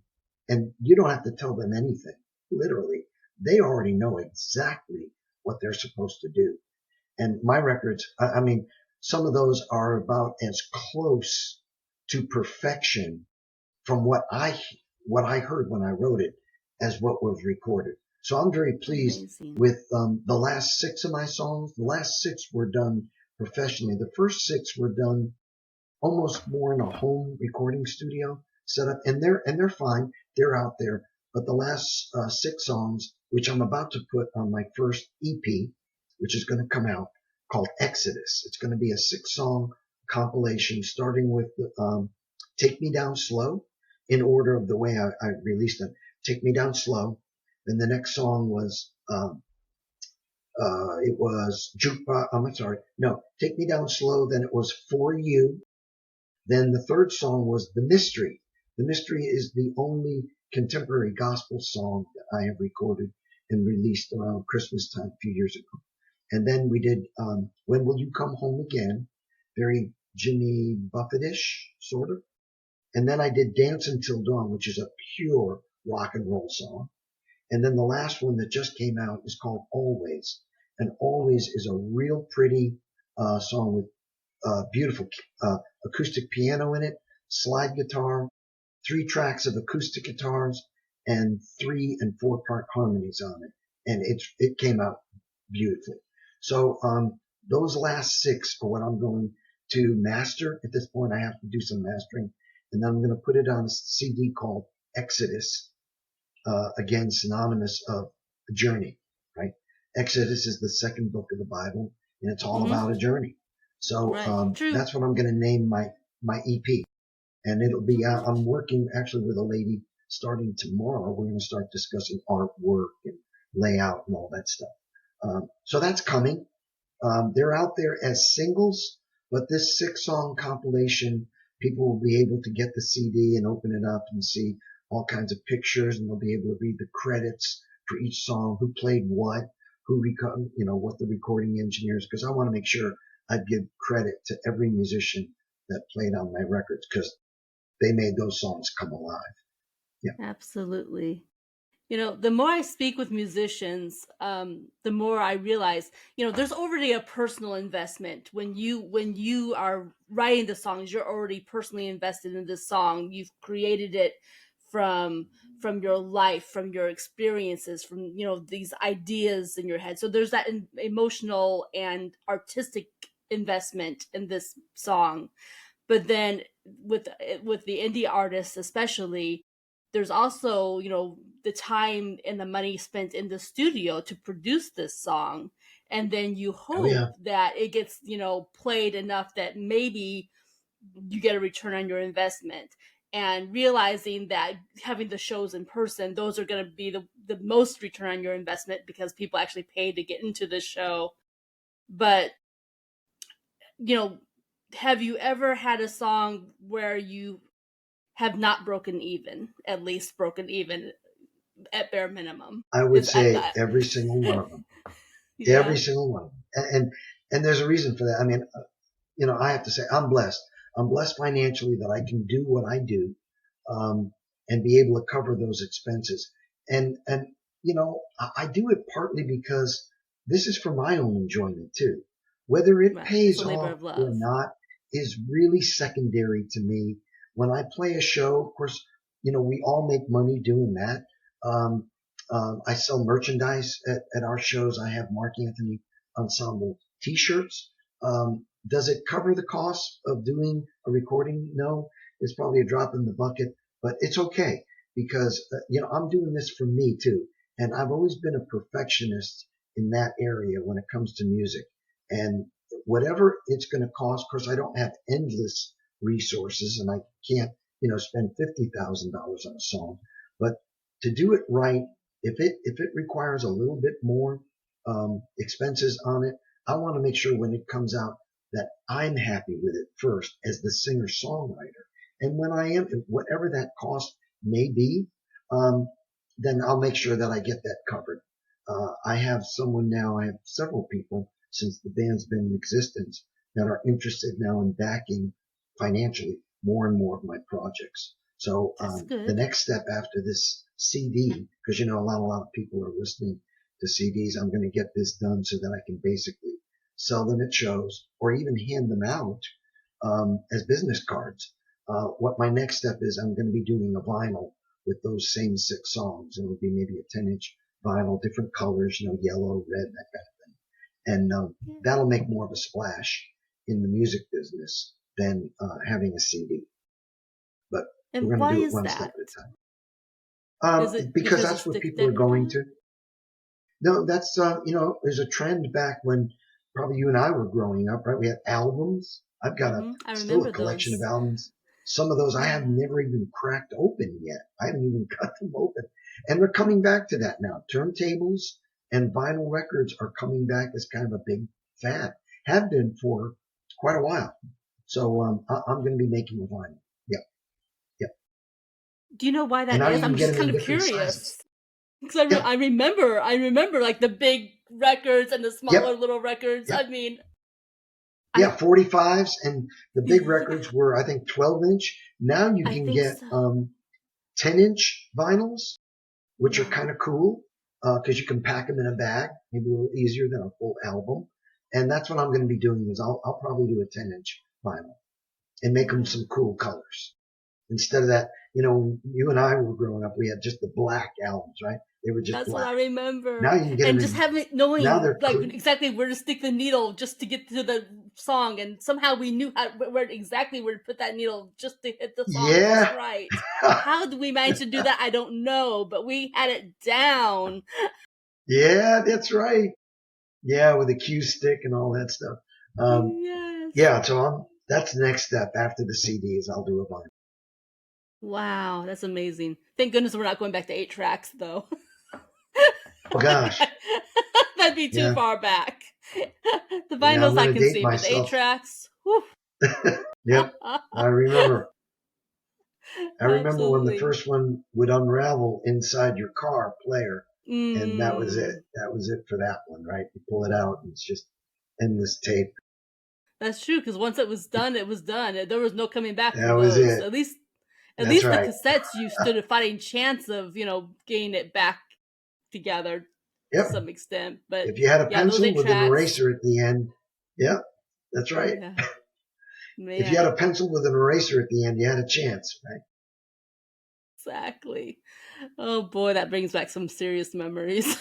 Speaker 2: and you don't have to tell them anything. Literally, they already know exactly what they're supposed to do. And my records, I mean, some of those are about as close to perfection from what I heard when I wrote it as what was recorded. So I'm very pleased
Speaker 1: Amazing.
Speaker 2: with the last six of my songs. The last six were done professionally. The first six were done almost more in a home recording studio setup, and they're fine. They're out there. But the last six songs, which I'm about to put on my first EP, which is going to come out, called Exodus. It's going to be a six-song compilation, starting with "Take Me Down Slow," in order of the way I released them. "Take Me Down Slow." Then the next song was it was Jukebox. I'm sorry, no, "Take Me Down Slow." Then it was "For You." Then the third song was "The Mystery." "The Mystery" is the only contemporary gospel song that I have recorded and released around Christmas time a few years ago. And then we did "When Will You Come Home Again," very Jimmy Buffett-ish, sort of. And then I did "Dance Until Dawn," which is a pure rock and roll song. And then the last one that just came out is called "Always." And "Always" is a real pretty song with beautiful acoustic piano in it, slide guitar, three tracks of acoustic guitars, and 3 and 4 part harmonies on it. And it came out beautifully. So those last six are what I'm going to master. At this point, I have to do some mastering, and then I'm going to put it on a CD called Exodus. Again, synonymous of a journey, right? Exodus is the second book of the Bible, and it's all
Speaker 1: Mm-hmm.
Speaker 2: about a journey. So
Speaker 1: Right. True.
Speaker 2: that's what I'm going to name my EP, and it'll be. I'm working actually with a lady starting tomorrow. We're going to start discussing artwork and layout and all that stuff. So that's coming. They're out there as singles, but this 6-song compilation, people will be able to get the CD and open it up and see all kinds of pictures, and they'll be able to read the credits for each song, who played what, what the recording engineers, because I want to make sure I give credit to every musician that played on my records, because they made those songs come alive. Yeah.
Speaker 1: Absolutely. The more I speak with musicians, the more I realize, there's already a personal investment when you are writing the songs. You're already personally invested in this song. You've created it from from your life, from your experiences, from these ideas in your head. So there's that emotional and artistic investment in this song. But then with the indie artists especially, there's also the time and the money spent in the studio to produce this song, and then you
Speaker 2: Oh yeah.
Speaker 1: hope that it gets played enough that maybe you get a return on your investment, and realizing that having the shows in person, those are going to be the most return on your investment because people actually paid to get into the show. But you know have you ever had a song where you have not broken even, at least broken even at bare minimum?
Speaker 2: I would
Speaker 1: Is at
Speaker 2: say
Speaker 1: that.
Speaker 2: every single one of them. Every
Speaker 1: Yeah.
Speaker 2: single one of them. And there's a reason for that. I mean, I have to say I'm blessed. I'm blessed financially that I can do what I do, um, and be able to cover those expenses. And I do it partly because this is for my own enjoyment too. Whether it
Speaker 1: Right, it's
Speaker 2: pays
Speaker 1: a labor
Speaker 2: off
Speaker 1: of
Speaker 2: or
Speaker 1: love.
Speaker 2: not is really secondary to me. When I play a show, of course, we all make money doing that. Um, I sell merchandise at our shows. I have Mark Anthony Ensemble T-shirts. Does it cover the cost of doing a recording? No, it's probably a drop in the bucket, but it's okay because, I'm doing this for me too. And I've always been a perfectionist in that area when it comes to music. And whatever it's going to cost, of course, I don't have endless resources and I can't, spend $50,000 on a song, but to do it right, if it requires a little bit more, expenses on it, I want to make sure when it comes out that I'm happy with it first as the singer songwriter. And when I am, whatever that cost may be, um, then I'll make sure that I get that covered. I have several people since the band's been in existence that are interested now in backing financially more and more of my projects. So
Speaker 1: That's
Speaker 2: the
Speaker 1: good.
Speaker 2: next step after this CD, because a lot of people are listening to CDs, I'm going to get this done so that I can basically sell them at shows, or even hand them out as business cards. What my next step is, I'm going to be doing a vinyl with those same 6 songs. It'll be maybe a 10-inch vinyl, different colors, yellow, red, that kind of thing. And
Speaker 1: Yeah.
Speaker 2: that'll make more of a splash in the music business than having a CD. But we're
Speaker 1: And
Speaker 2: going to
Speaker 1: why
Speaker 2: do it
Speaker 1: is
Speaker 2: one step
Speaker 1: that?
Speaker 2: at a time.
Speaker 1: Is it
Speaker 2: Because
Speaker 1: because
Speaker 2: that's
Speaker 1: it's
Speaker 2: what
Speaker 1: the
Speaker 2: people are
Speaker 1: they're
Speaker 2: going
Speaker 1: gonna?
Speaker 2: to. No, that's, there's a trend back when probably you and I were growing up, right? We had albums. I've got
Speaker 1: I
Speaker 2: still a
Speaker 1: remember
Speaker 2: collection of
Speaker 1: those.
Speaker 2: albums. Some of those I have
Speaker 1: Yeah.
Speaker 2: never even cracked open yet. I haven't even cut them open. And we're coming back to that now. Turntables and vinyl records are coming back as kind of a big fad. Have been for quite a while. So, I'm going to be making a vinyl. Yep. Yep.
Speaker 1: Do you know why
Speaker 2: And
Speaker 1: that
Speaker 2: now
Speaker 1: is?
Speaker 2: you
Speaker 1: I'm
Speaker 2: can get
Speaker 1: just
Speaker 2: them
Speaker 1: kind
Speaker 2: in
Speaker 1: of
Speaker 2: different sizes.
Speaker 1: curious because I,
Speaker 2: Yeah.
Speaker 1: I remember like the big records and the smaller
Speaker 2: Yep.
Speaker 1: little records. I
Speaker 2: Yep.
Speaker 1: mean, I
Speaker 2: Yeah, 45s, and the big
Speaker 1: yeah,
Speaker 2: records were, I think, 12-inch. Now you
Speaker 1: I
Speaker 2: can
Speaker 1: think
Speaker 2: get
Speaker 1: so.
Speaker 2: 10-inch vinyls, which are
Speaker 1: Yeah.
Speaker 2: kind of cool because you can pack them in a bag, maybe a little easier than a full album. And that's what I'm going to be doing is I'll probably do a 10-inch vinyl and make them
Speaker 1: Yeah.
Speaker 2: some cool colors. Instead of that, you and I were growing up, we had just the black albums, right? They were just
Speaker 1: That's what
Speaker 2: black.
Speaker 1: I
Speaker 2: Now
Speaker 1: remember.
Speaker 2: you can get them
Speaker 1: And just
Speaker 2: in,
Speaker 1: having
Speaker 2: now
Speaker 1: knowing
Speaker 2: they're
Speaker 1: like
Speaker 2: clear.
Speaker 1: exactly where to stick the needle just to get to the song, and somehow we knew where exactly where to put that needle just to hit the song just
Speaker 2: Yeah.
Speaker 1: right. How did we manage to do that? I don't know, but we had it down.
Speaker 2: Yeah, that's right. Yeah, with a cue stick and all that stuff. Um,
Speaker 1: Yes.
Speaker 2: yeah, so that's the next step after the CDs. I'll do a vinyl.
Speaker 1: Wow, that's amazing. Thank goodness we're not going back to 8 tracks though.
Speaker 2: Oh gosh.
Speaker 1: That'd be too
Speaker 2: Yeah.
Speaker 1: far back. The
Speaker 2: Yeah, I'm
Speaker 1: vinyls I
Speaker 2: going to
Speaker 1: can
Speaker 2: date
Speaker 1: see, but the 8
Speaker 2: myself.
Speaker 1: tracks, whew.
Speaker 2: Yep. I remember. I remember when the
Speaker 1: Absolutely.
Speaker 2: first one would unravel inside your car player, and that was it.
Speaker 1: Mm.
Speaker 2: That was it for that one, right? You pull it out, and it's just endless tape.
Speaker 1: That's true, because once it was done, it was done. There was no coming back
Speaker 2: That
Speaker 1: from
Speaker 2: was
Speaker 1: those.
Speaker 2: it.
Speaker 1: At
Speaker 2: That's
Speaker 1: least the
Speaker 2: right.
Speaker 1: cassettes, you stood a fighting chance of, getting it back together to
Speaker 2: Yep.
Speaker 1: some extent. But
Speaker 2: If you had a
Speaker 1: yeah, those
Speaker 2: pencil
Speaker 1: eight
Speaker 2: with an
Speaker 1: tracks,
Speaker 2: eraser at the end, yep, that's right.
Speaker 1: yeah,
Speaker 2: If you
Speaker 1: man,
Speaker 2: had a pencil with an eraser at the end, you had a chance, right?
Speaker 1: exactly. Oh boy, that brings back some serious memories.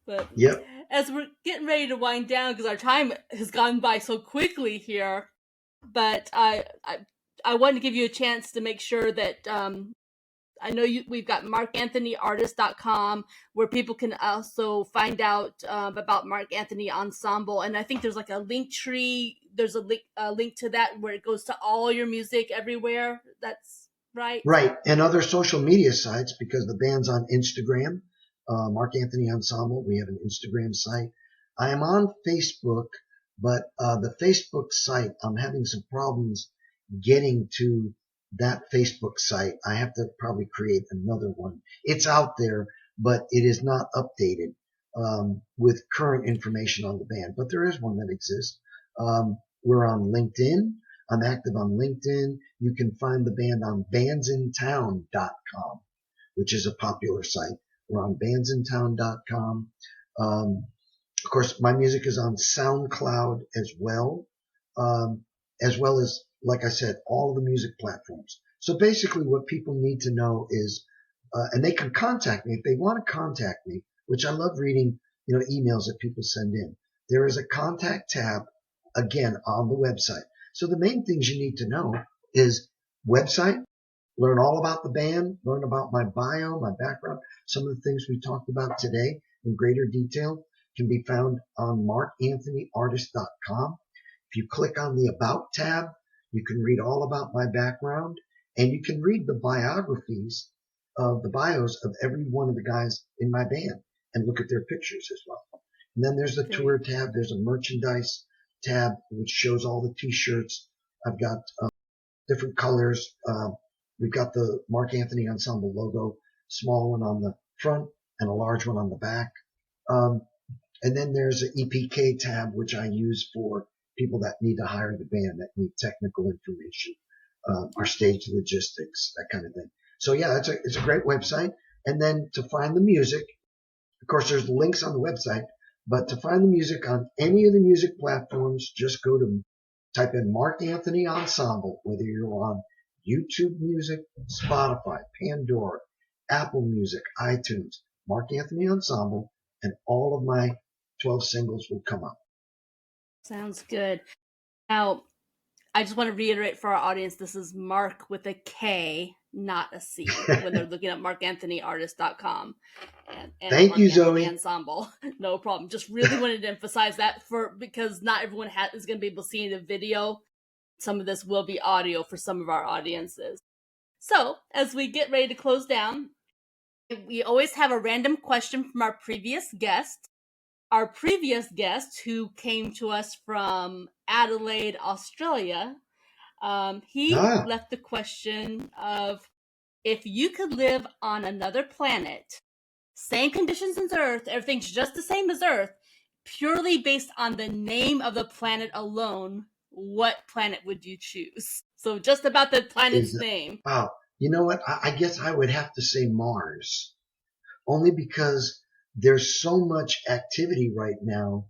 Speaker 1: But
Speaker 2: Yep.
Speaker 1: as we're getting ready to wind down, because our time has gone by so quickly here, but I wanted to give you a chance to make sure that I know we've got markanthonyartist.com where people can also find out about Mark Anthony Ensemble. And I think there's like a link tree. There's a link to that where it goes to all your music everywhere. That's right.
Speaker 2: Right. And other social media sites because the band's on Instagram, Mark Anthony Ensemble. We have an Instagram site. I am on Facebook, but the Facebook site, I'm having some problems getting to that Facebook site. I have to probably create another one. It's out there, but it is not updated with current information on the band. But there is one that exists. We're on LinkedIn. I'm active on LinkedIn. You can find the band on bandsintown.com, which is a popular site. We're on bandsintown.com. Of course, my music is on SoundCloud um, as well as, like I said, all the music platforms. So basically what people need to know is, and they can contact me if they want to contact me, which I love reading, emails that people send in. There is a contact tab again on the website. So the main things you need to know is website, learn all about the band, learn about my bio, my background. Some of the things we talked about today in greater detail can be found on markanthonyartist.com. If you click on the About tab, you can read all about my background and you can read the biographies of the bios of every one of the guys in my band and look at their pictures as well. And then there's the
Speaker 1: Great.
Speaker 2: tour tab. There's a merchandise tab, which shows all the t-shirts. I've got different colors. We've got the Mark Anthony Ensemble logo, small one on the front and a large one on the back. Um, and then there's an EPK tab, which I use for people that need to hire the band, that need technical information, our stage logistics, that kind of thing. So yeah, it's a great website. And then to find the music, of course, there's links on the website, but to find the music on any of the music platforms, just type in Mark Anthony Ensemble, whether you're on YouTube Music, Spotify, Pandora, Apple Music, iTunes, Mark Anthony Ensemble, and all of my 12 singles will come up.
Speaker 1: Sounds good. Now, I just want to reiterate for our audience this is Mark with a K, not a C, when they're looking at markanthonyartist.com and
Speaker 2: Thank
Speaker 1: Mark
Speaker 2: you,
Speaker 1: Anthony
Speaker 2: Zoe.
Speaker 1: Ensemble. No problem. Just really wanted to emphasize that because not everyone is going to be able to see the video. Some of this will be audio for some of our audiences. So, as we get ready to close down, we always have a random question from our previous guest. Our previous guest, who came to us from Adelaide, Australia, he
Speaker 2: Ah,
Speaker 1: left the question of if you could live on another planet, same conditions as Earth, everything's just the same as Earth, purely based on the name of the planet alone, what planet would you choose? So just about the planet's
Speaker 2: is
Speaker 1: name.
Speaker 2: wow. You know what? I guess I would have to say Mars, only because there's so much activity right now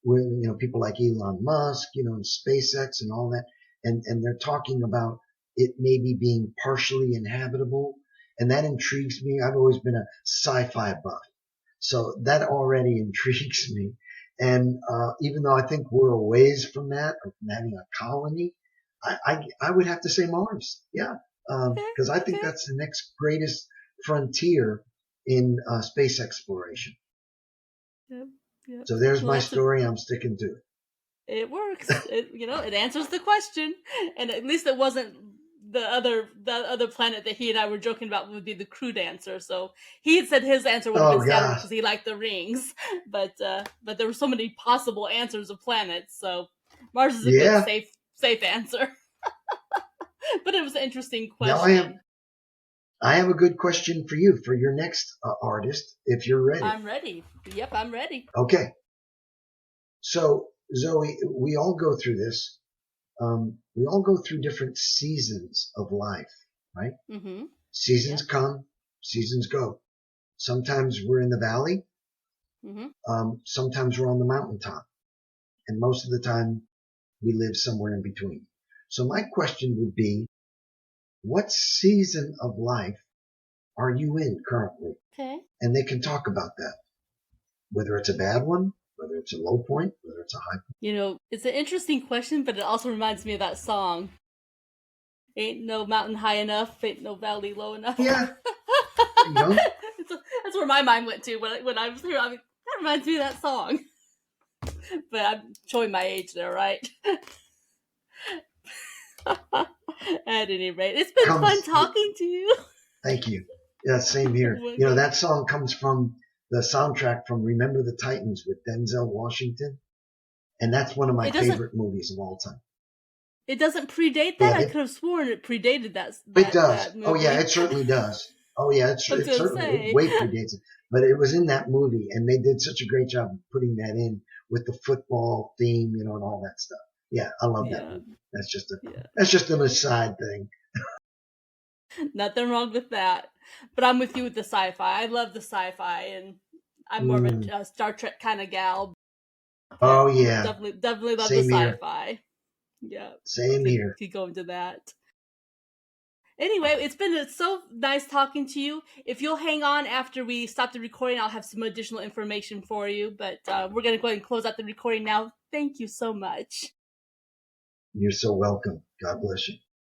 Speaker 2: with people like Elon Musk, and SpaceX and all that, and they're talking about it maybe being partially inhabitable. And that intrigues me. I've always been a sci-fi buff. So that already intrigues me. And even though I think we're a ways from that, or from having a colony, I would have to say Mars. Yeah.
Speaker 1: Okay,
Speaker 2: Because I think
Speaker 1: okay.
Speaker 2: that's the next greatest frontier in space exploration.
Speaker 1: Yep, yep.
Speaker 2: So there's
Speaker 1: Well,
Speaker 2: my
Speaker 1: that's a
Speaker 2: story. I'm sticking to it.
Speaker 1: it works. It answers the question, and at least it wasn't the other planet that he and I were joking about would be the crude answer. So he had said his answer would have been
Speaker 2: Oh
Speaker 1: Saturn
Speaker 2: gosh.
Speaker 1: because he liked the rings, but there were so many possible answers of planets. So Mars is a good
Speaker 2: Yeah.
Speaker 1: safe answer. But it was an interesting
Speaker 2: Now
Speaker 1: question.
Speaker 2: I have a good question for you for your next artist, if you're ready.
Speaker 1: I'm ready. Yep, I'm ready.
Speaker 2: Okay. So Zoe, we all go through this. We all go through different seasons of life, right?
Speaker 1: Mm-hmm.
Speaker 2: Seasons
Speaker 1: Yep.
Speaker 2: come, seasons go. Sometimes we're in the valley.
Speaker 1: Mm-hmm.
Speaker 2: Sometimes we're on the mountaintop. And most of the time we live somewhere in between. So my question would be, what season of life are you in currently?
Speaker 1: Okay.
Speaker 2: And they can talk about that, whether it's a bad one, whether it's a low point, whether it's a high point.
Speaker 1: It's an interesting question, but it also reminds me of that song. Ain't no mountain high enough, ain't no valley low enough.
Speaker 2: Yeah, there you go.
Speaker 1: That's where my mind went to when I was here. I mean, that reminds me of that song. But I'm showing my age there, right? At any rate, it's been fun
Speaker 2: Comes,
Speaker 1: talking to you.
Speaker 2: thank you. Yeah, same here. That song comes from the soundtrack from Remember the Titans with Denzel Washington. And that's one of my
Speaker 1: It doesn't.
Speaker 2: favorite movies of all time.
Speaker 1: It doesn't predate that.
Speaker 2: Yeah,
Speaker 1: I could have sworn it predated that
Speaker 2: it
Speaker 1: that
Speaker 2: does.
Speaker 1: that
Speaker 2: Oh yeah,
Speaker 1: movie.
Speaker 2: it certainly does. Oh yeah,
Speaker 1: I was
Speaker 2: it
Speaker 1: gonna
Speaker 2: certainly, it
Speaker 1: say.
Speaker 2: way predates it. But it was in that movie and they did such a great job of putting that in with the football theme, and all that stuff. Yeah, I love that
Speaker 1: Yeah,
Speaker 2: movie.
Speaker 1: yeah.
Speaker 2: That's just an aside thing.
Speaker 1: Nothing wrong with that. But I'm with you with the sci-fi. I love the sci-fi, and I'm more of
Speaker 2: Mm.
Speaker 1: a Star Trek kind of gal.
Speaker 2: Oh
Speaker 1: But
Speaker 2: yeah,
Speaker 1: definitely love the
Speaker 2: same here.
Speaker 1: sci-fi. Yeah,
Speaker 2: Same here.
Speaker 1: could go into that. Anyway, it's been so nice talking to you. If you'll hang on after we stop the recording, I'll have some additional information for you. But we're going to go ahead and close out the recording now. Thank you so much.
Speaker 2: You're so welcome. God bless you.